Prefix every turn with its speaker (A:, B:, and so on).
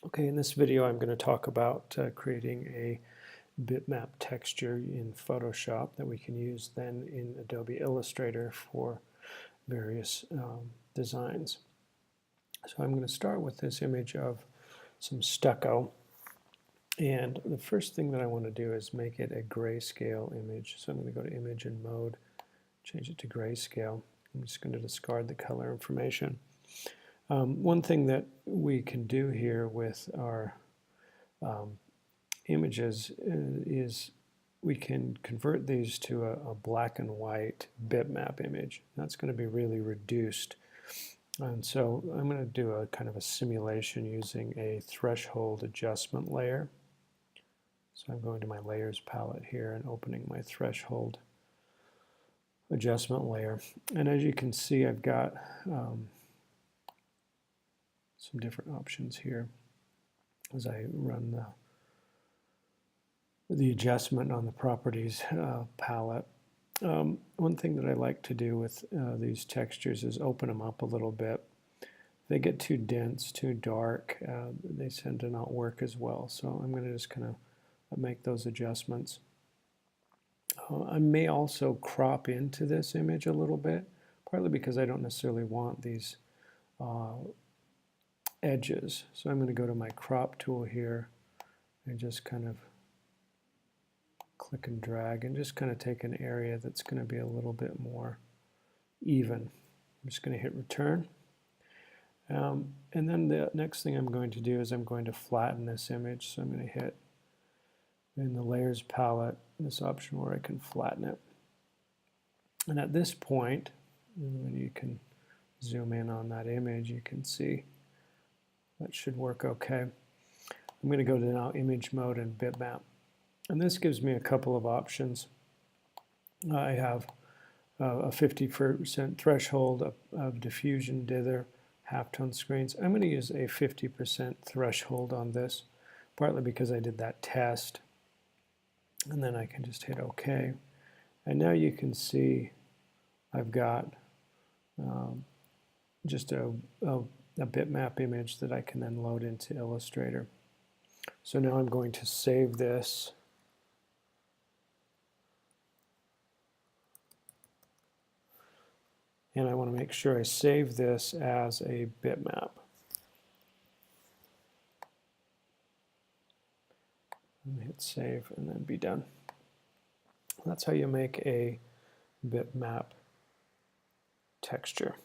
A: Okay, in this video I'm going to talk about creating a bitmap texture in Photoshop that we can use then in Adobe Illustrator for various designs. So I'm going to start with this image of some stucco, and the first thing that I want to do is make it a grayscale image. So I'm going to go to Image and Mode, change it to grayscale. I'm just going to discard the color information. One thing that we can do here with our images is we can convert these to a black and white bitmap image. That's going to be really reduced. And so I'm going to do a kind of a simulation using a threshold adjustment layer. So I'm going to my layers palette here and opening my threshold adjustment layer. And as you can see, I've got some different options here as I run the adjustment on the properties palette. One thing that I like to do with these textures is open them up a little bit. If they get too dense, too dark, they tend to not work as well. So I'm going to just kind of make those adjustments. I may also crop into this image a little bit, partly because I don't necessarily want these edges. So I'm going to go to my crop tool here and just kind of click and drag and just kind of take an area that's going to be a little bit more even. I'm just going to hit return. And then the next thing I'm going to do is I'm going to flatten this image. So I'm going to hit in the layers palette this option where I can flatten it. And at this point, when you can zoom in on that image, you can see that should work okay. I'm going to go to now image mode and bitmap. And this gives me a couple of options. I have a 50% threshold of diffusion, dither, halftone screens. I'm going to use a 50% threshold on this, partly because I did that test. And then I can just hit OK. And now you can see I've got just a bitmap image that I can then load into Illustrator. So now I'm going to save this. And I want to make sure I save this as a bitmap. And hit save and then be done. That's how you make a bitmap texture.